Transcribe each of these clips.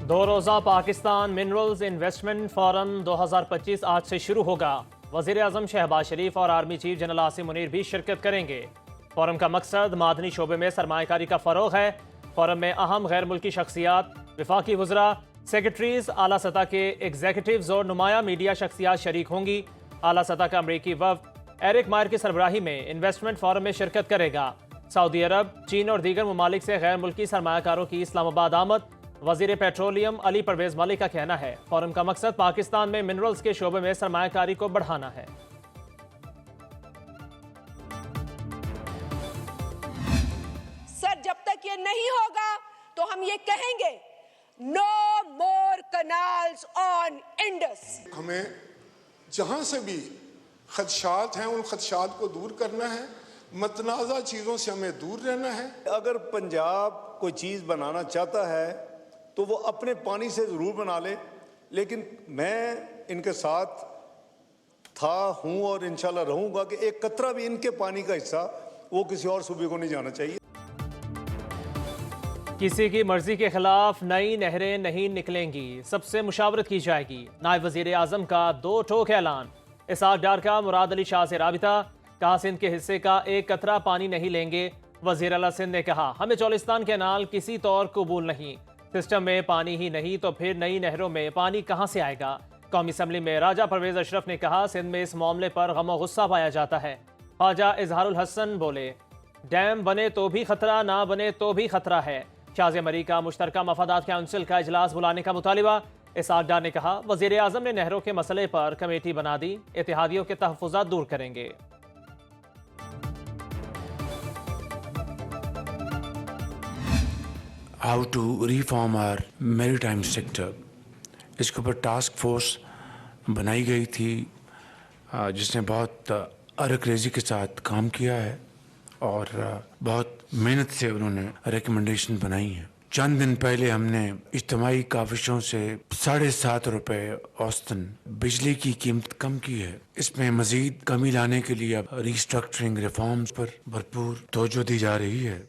दो रोज़ा Pakistan minerals investment forum 2025 आज से शुरू होगा। वज़ीर आज़म शहबाज शरीफ और army chief general Asim Munir भी शिरकत करेंगे। फोरम का मकसद मादनी शोबे में सरमायाकारी का फ़रोग़ है। फोरम में अहम गैर मुल्की शख्सियात, वफाकी वज़रा, सेक्रेटरीज, आला सतह के एग्जीक्यूटिव्स और नुमाया मीडिया शख्सियात शरीक होंगी। आला सतह का अमरीकी वफ़द एरिक मायर की सरबराही में इन्वेस्टमेंट फोरम में शिरकत करेगा। सऊदी अरब, चीन और दीगर ममालिक से गैर मुल्की सरमायाकारों की इस्लामाबाद आमद। वज़ीर पेट्रोलियम अली परवेज़ मलिक का कहना है फोरम का मकसद पाकिस्तान में मिनरल्स के शोबे में सरमायाकारी को बढ़ाना है। सर, जब तक ये नहीं होगा तो हम ये कहेंगे, no more canals on Indus. हमें जहां से भी खदशात हैं उन खदशात को दूर करना है, मतनाज़ा चीज़ों से हमें दूर रहना है। अगर पंजाब कोई चीज़ बनाना चाहता है तो वो अपने पानी से ज़रूर बना ले, लेकिन मैं इनके साथ था, हूँ और इंशाल्लाह रहूँगा कि एक कतरा भी इनके पानी का हिस्सा वो किसी और सूबे को नहीं जाना चाहिए। किसी की मर्जी के खिलाफ नई नहरें नहीं निकलेंगी, सबसे मुशावरत की जाएगी। नायब वज़ीर आज़म का दो ठोक ऐलान। इसहाक डार का मुराद अली शाह से राबिता, कहा सिंध के हिस्से का एक कतरा पानी नहीं लेंगे। वज़ीर आला सिंध ने कहा हमें चौलिस्तान कैनाल किसी तौर कबूल नहीं, सिस्टम में पानी ही नहीं तो फिर नई नहरों में पानी कहां से आएगा। कौमी असम्बली में राजा परवेज अशरफ ने कहा सिंध में इस मामले पर गम और गुस्सा पाया जाता है। ख्वाजा इजहारुल हसन बोले डैम बने तो भी खतरा, ना बने तो भी खतरा है। शाज़िया मरी का मुश्तरका मफादात काउंसिल का इजलास बुलाने का मुतालिबा। इसहाक डार ने कहा वज़ीर आज़म ने नहरों के मसले पर कमेटी बना दी, इत्तेहादियों के तहफ़्फ़ुज़ात दूर करेंगे। How to reform our maritime sector, इसके ऊपर टास्क फोर्स बनाई गई थी जिसने बहुत अरकरेज़ी के साथ काम किया है और बहुत मेहनत से उन्होंने रिकमेंडेशन बनाई हैं। चंद दिन पहले हमने इज्तिमाई काविशों से 7.5 रुपये औसतन बिजली की कीमत कम की है। इसमें मज़ीद कमी लाने के लिए अब रिस्ट्रक्चरिंग रिफॉर्म्स पर भरपूर तवज्जो दी जा रही है।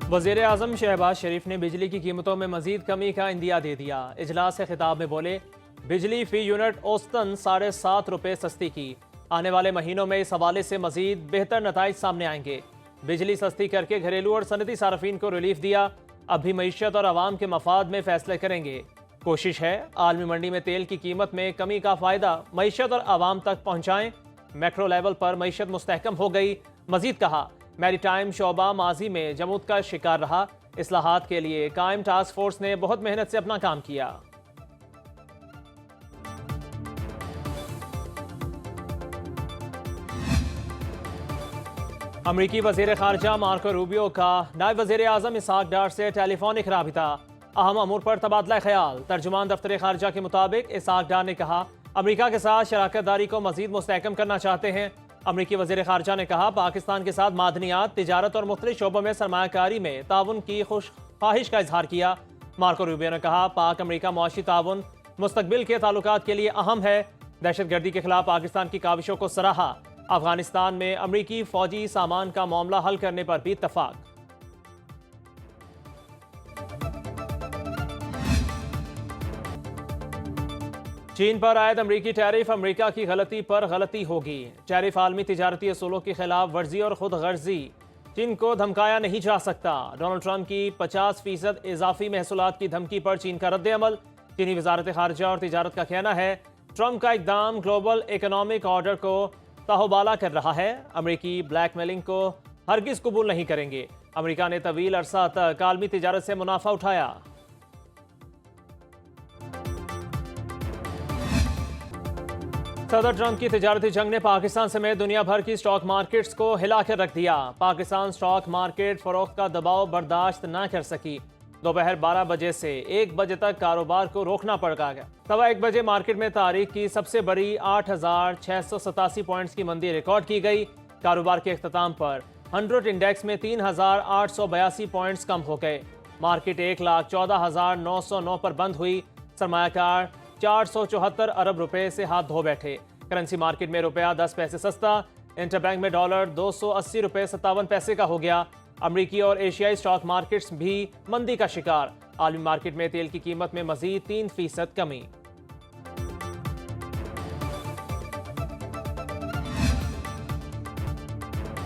वज़ीर आज़म शहबाज शरीफ ने बिजली की कीमतों में मज़ीद कमी का इंदिया दे दिया। इजलास से खिताब में बोले बिजली फ़ी यूनिट औसतन 7.5 रुपये सस्ती की। आने वाले महीनों में इस हवाले से मज़ीद बेहतर नताइज सामने आएंगे। बिजली सस्ती करके घरेलू और सनती सार्फिन को रिलीफ दिया। अब भी मईशत और आवाम के मफाद में फैसले करेंगे। कोशिश है आलमी मंडी में तेल की कीमत में कमी का फ़ायदा मईशत और आवाम तक पहुँचाएँ। मैक्रो लेवल पर मईशत मुस्तहकम हो गई। मज़ीद कहा मैरीटाइम शोबा माजी में जमूत का शिकार रहा। इस्लाहात के लिए कायम टास्क फोर्स ने बहुत मेहनत से अपना काम किया। अमरीकी वज़ीर ख़ारजा मार्को रूबियो का नायब वज़ीर आज़म इसहाक डार से टेलीफोनिक राबिता। अहम अमूर पर तबादला ख्याल। तर्जुमान दफ्तर ख़ारजा के मुताबिक इसहाक डार ने कहा अमरीका के साथ शराकत दारी को मज़ीद मुस्तहकम करना चाहते हैं। अमरीकी वज़ीर ख़ारजा ने कहा पाकिस्तान के साथ मादनियात, तिजारत और मुख्तलिफ शोबों में सरमायाकारी में ताउन की खुश ख्वाहिश का इजहार किया। मार्को रूबियो ने कहा पाक अमरीका मुआशी ताउन मुस्तकबिल के ताल्लुकात के लिए अहम है। दहशतगर्दी के खिलाफ पाकिस्तान की काविशों को सराहा। अफगानिस्तान में अमरीकी फौजी सामान का मामला हल करने पर भी इत्तफाक। चीन पर आयद अमरीकी टैरिफ अमरीका की गलती पर गलती होगी। टैरिफ आलमी तिजारती असूलों की खिलाफ वर्जी और खुद गर्जी। चीन को धमकाया नहीं जा सकता। डोनाल्ड ट्रंप की 50% इजाफी महसूलात की धमकी पर चीन का रद्द अमल। चीनी वजारत खारजा और तिजारत का कहना है ट्रंप का इकदाम ग्लोबल इकोनॉमिक ऑर्डर को तहोबाला कर रहा है। अमरीकी ब्लैकमेलिंग को हरगिज कबूल नहीं करेंगे। अमरीका ने तवील अरसा तक आलमी तिजारत से मुनाफा उठाया। सदर ट्रंप की तिजारती जंग ने पाकिस्तान समेत दुनिया भर की स्टॉक मार्केट्स को हिला कर रख दिया। पाकिस्तान स्टॉक मार्केट फरोख्त का दबाव बर्दाश्त न कर सकी। दोपहर 12 बजे से 1 बजे तक कारोबार को रोकना पड़ गया। 1:15 बजे मार्केट में तारीख की सबसे बड़ी 8,687 पॉइंट्स की मंदी रिकॉर्ड की गई। कारोबार के अख्ताम पर 100 इंडेक्स में 3,882 पॉइंट्स कम हो गए। मार्केट 1,14,909 पर बंद हुई। सरमायाकार 474 अरब रुपए से हाथ धो बैठे। करेंसी मार्केट में रुपया 10 पैसे सस्ता। इंटरबैंक में डॉलर 280 रुपए 57 पैसे का हो गया। अमरीकी और एशियाई स्टॉक मार्केट्स भी मंदी का शिकार। आलमी मार्केट में तेल की कीमत में मजीद 3% कमी।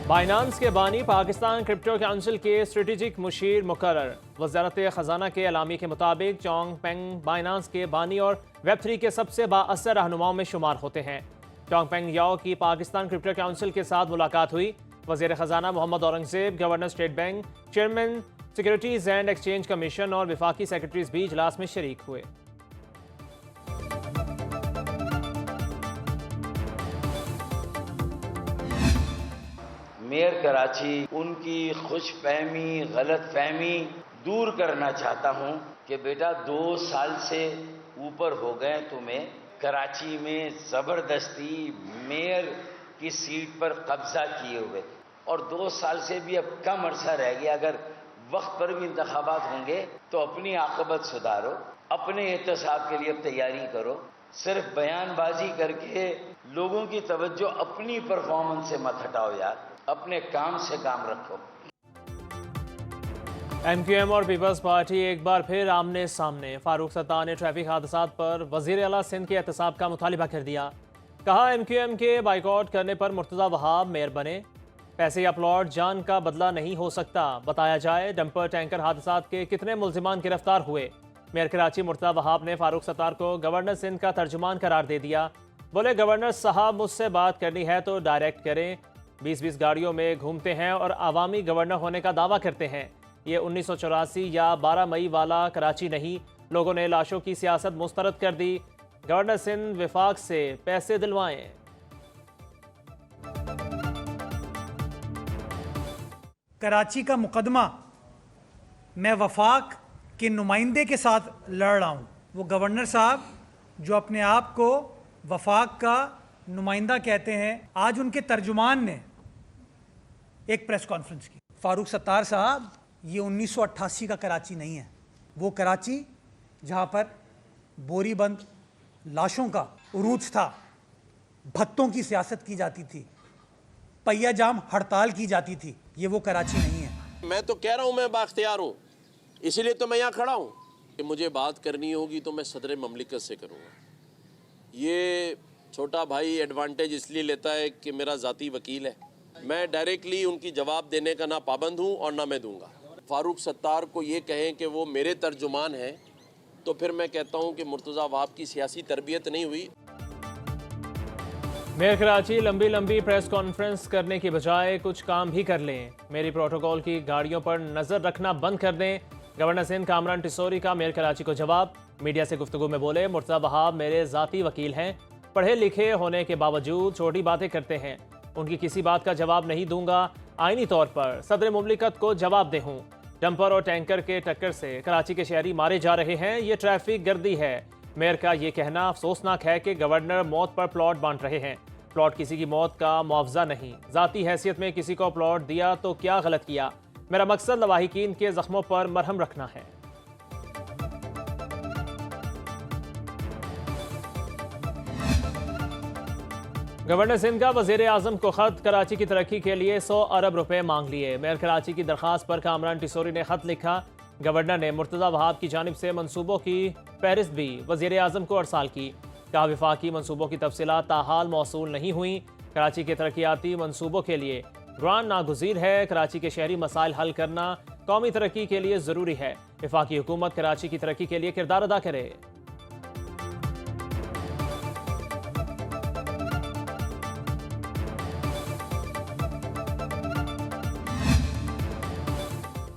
बाइनांस के बानी पाकिस्तान क्रिप्टो काउंसिल के स्ट्रेटेजिक मुशीर मुकर्रर। वजारत खजाना के एलामी के मुताबिक चोंगपेंग बाइनांस के बानी और वेब3 के सबसे बाअसर रहनुमाओं में शुमार होते हैं। चोंगपेंग याओ की पाकिस्तान क्रिप्टो काउंसिल के साथ मुलाकात हुई। वजीर खजाना Mohammad Aurangzeb, governor State Bank, chairman Securities and Exchange Commission और विफाकी सेक्रेटरीज भी इजलास में शरीक हुए। मेयर कराची उनकी खुशफहमी, गलतफहमी दूर करना चाहता हूं कि बेटा 2 साल से ऊपर हो गए तुम्हें कराची में जबरदस्ती मेयर की सीट पर कब्जा किए हुए, और 2 साल से भी अब कम अरसा रह गया। अगर वक्त पर भी इंतखाबात होंगे तो अपनी आकबत सुधारो, अपने एहतसाब के लिए अब तैयारी करो। सिर्फ बयानबाजी करके लोगों की तवज्जो अपनी परफॉर्मेंस से मत हटाओ यार, अपने काम से काम रखो। MQM और पीपल्स पार्टी एक बार फिर आमने सामने। फारूक सत्तार ने ट्रैफिक हादसात पर वजीर आला सिंध के एहतसाब का मुतालिबा कर दिया। कहा MQM के बाइकआउट करने पर मुर्तज़ा वहाब मेयर बने। पैसे या प्लॉट जान का बदला नहीं हो सकता। बताया जाए डंपर टैंकर हादसात के कितने मुल्जिमान गिरफ्तार हुए। मेयर कराची मुर्तज़ा वहाब ने फारूक सत्तार को गवर्नर सिंध का तर्जुमान करार दे दिया। बोले गवर्नर साहब मुझसे बात करनी है तो डायरेक्ट करें। 20-20 गाड़ियों में घूमते हैं और आवामी गवर्नर होने का दावा करते हैं। ये 1984 या 12 मई वाला कराची नहीं। लोगों ने लाशों की सियासत मुस्तरद कर दी। गवर्नर सिंध विफाक से पैसे दिलवाएं। कराची का मुकदमा मैं वफाक के नुमाइंदे के साथ लड़ रहा हूँ। वो गवर्नर साहब जो अपने आप को वफाक का नुमाइंदा कहते हैं, आज उनके तर्जुमान ने एक प्रेस कॉन्फ्रेंस की। फारूक सत्तार साहब, ये 1988 का कराची नहीं है। वो कराची जहाँ पर बोरीबंद लाशों का उरूज था, भत्तों की सियासत की जाती थी, पहिया जाम हड़ताल की जाती थी, ये वो कराची नहीं है। मैं तो कह रहा हूँ मैं बाख्तियार हूँ, इसीलिए तो मैं यहाँ खड़ा हूँ कि मुझे बात करनी होगी तो मैं सदर ममलिकत से करूँगा। ये छोटा भाई एडवांटेज इसलिए लेता है कि मेरा ज़ाती वकील है। मैं डायरेक्टली उनकी जवाब देने का ना पाबंद हूँ और ना मैं दूंगा। फारूक सत्तार को ये कहें कि वो मेरे तर्जुमान हैं तो फिर मैं कहता हूँ कि मुर्तज़ा वहाब की सियासी तरबियत नहीं हुई। मेयर कराची लंबी लंबी प्रेस कॉन्फ्रेंस करने की बजाय कुछ काम भी कर लें। मेरी प्रोटोकॉल की गाड़ियों पर नज़र रखना बंद कर दें। गवर्नर सिंध कामरान टिसोरी का मेयर कराची को जवाब। मीडिया से गुफ्तगू में बोले मुर्तज़ा वहाब मेरे ज़ाती वकील हैं, पढ़े लिखे होने के बावजूद छोटी बातें करते हैं। उनकी किसी बात का जवाब नहीं दूंगा। आईनी तौर पर सदर मुमलिकत को जवाब दे हूँ। डंपर और टैंकर के टक्कर से कराची के शहरी मारे जा रहे हैं। ये ट्रैफिक गर्दी है। मेयर का ये कहना अफसोसनाक है कि गवर्नर मौत पर प्लॉट बांट रहे हैं। प्लॉट किसी की मौत का मुआवजा नहीं। ज़ाती हैसियत में किसी को प्लॉट दिया तो क्या गलत किया। मेरा मकसद लवाहिकीन के जख्मों पर मरहम रखना है। गवर्नर सिंध का वजीर आजम को खत। कराची की तरक्की के लिए 100 अरब रुपए मांग लिए। मेयर कराची की दरख्वास्त पर कामरान टिसोरी ने खत लिखा। गवर्नर ने मुर्तज़ा वहाब की जानिब से मंसूबों की फहरिस्त भी वजीर आजम को अरसाल की। कहा विफाकी मंसूबों की तफसीलात ताहाल मौसूल नहीं हुई। कराची के तरक्याती मंसूबों के लिए ग्रांट नागुज़ीर है। कराची के शहरी मसाइल हल करना कौमी तरक्की के लिए ज़रूरी है। विफाकी हुकूमत कराची की तरक्की के लिए किरदार अदा करे।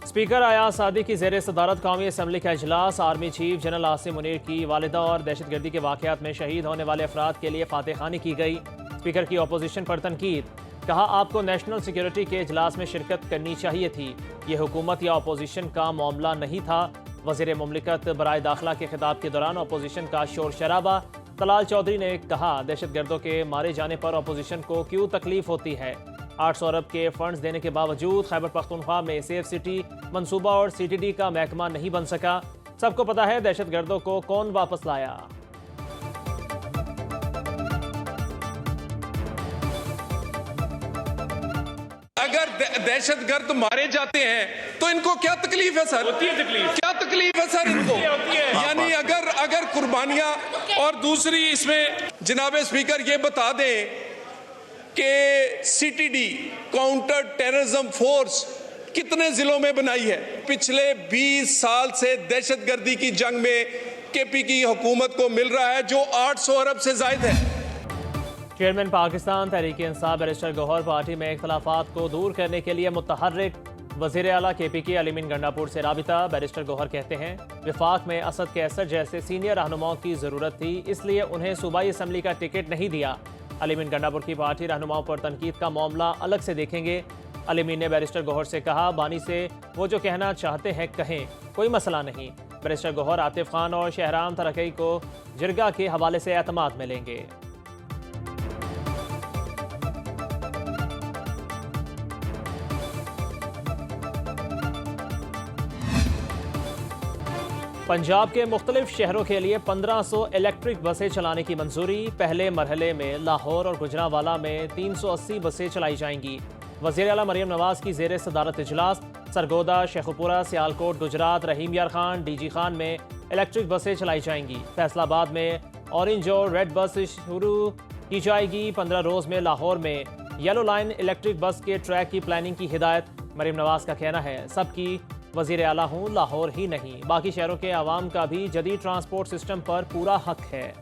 स्पीकर अयाज सादी की ज़ेर सदारत कौमी असम्बली का इजलास। Army chief general Asim Munir की वालिदा और दहशतगर्दी के वाक़यात में शहीद होने वाले अफराद के लिए फातह खानी की गई। स्पीकर की अपोजिशन पर तनकीद। कहा आपको नेशनल सिक्योरिटी के इजलास में शिरकत करनी चाहिए थी। ये हुकूमत या अपोजिशन का मामला नहीं था। वज़ीर मुमलिकत बराए दाखिला के खिताब के दौरान अपोजिशन का शोर शराबा। तलाल चौधरी ने कहा दहशतगर्दों के मारे जाने पर अपोजिशन को क्यों तकलीफ होती है। 800 अरब के फंड्स देने के बावजूद खैबर पख्तूनख्वा में सेफ सिटी मंसूबा और CTD का महकमा नहीं बन सका। सबको पता है दहशतगर्दों को कौन वापस लाया। अगर दहशतगर्द मारे जाते हैं तो इनको क्या तकलीफ है सर? होती है तकलीफ। क्या तकलीफ है सर इनको, यानी अगर कुर्बानियां। और दूसरी इसमें जनाब स्पीकर ये बता दें कि सीटीडी काउंटर टेररिज्म फोर्स कितने जिलों में बनाई है। पिछले 20 साल से दहशतगर्दी की जंग में केपी की हुकूमत को मिल रहा है जो 800 अरब से ज्यादा है। Chairman Pakistan Tehreek-e-Insaf barrister Gohar party में इख्तलाफात को दूर करने के लिए मुतहर्रिक। वज़ीर आला केपी की अलीमीन गंडापुर से राबिता। बैरिस्टर गौहर कहते हैं विफाक में असद कैसर जैसे सीनियर रहनुमाओं की ज़रूरत थी, इसलिए उन्हें सूबाई असम्बली का टिकट नहीं दिया। अलीमीन गंडापुर की पार्टी रहनुमाओं पर तनकीद का मामला अलग से देखेंगे। अलीमीन ने बैरिस्टर गौहर से कहा बानी से वो जो कहना चाहते हैं कहें, कोई मसला नहीं। बैरिस्टर गौहर आतिफ खान और शहराम तरकई को जिरगा के हवाले से एतमाद मिलेंगे। पंजाब के मुख्तलिफ शहरों के लिए 1500 इलेक्ट्रिक बसें चलाने की मंजूरी। पहले मरहले में लाहौर और गुजरांवाला में 380 बसें चलाई जाएंगी। वज़ीर आला मरियम नवाज की ज़ेर सदारत इजलास। सरगोदा, शेखुपुरा, सियालकोट, गुजरात, रहीम यार खान, डीजी खान में इलेक्ट्रिक बसें चलाई जाएंगी। फैसलाबाद में ऑरेंज और रेड बस शुरू की जाएगी। 15 रोज़ में लाहौर में येलो लाइन इलेक्ट्रिक बस के ट्रैक की प्लानिंग की हिदायत। मरियम नवाज का कहना है सबकी वज़ीर आला हूँ, लाहौर ही नहीं, बाकी शहरों के आवाम का भी जदीद ट्रांसपोर्ट सिस्टम पर पूरा हक है।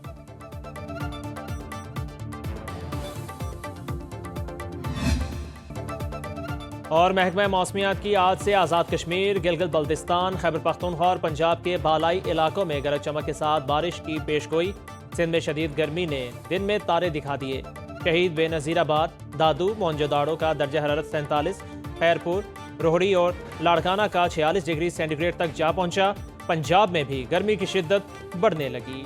और महकमा मौसमियात की आज से आज़ाद कश्मीर, गिलगित बल्तिस्तान, खैबर पख्तूनख्वा और पंजाब के बालाई इलाकों में गरज चमक के साथ बारिश की पेशगोई। सिंध में शदीद गर्मी ने दिन में तारे दिखा दिए। शहीद बेनज़ीराबाद, दादू, मोहनजोदाड़ो का दर्जा हरारत 47, खैरपुर, रोहड़ी और लाड़काना का 46 डिग्री सेंटीग्रेड तक जा पहुंचा। पंजाब में भी गर्मी की शिद्दत बढ़ने लगी।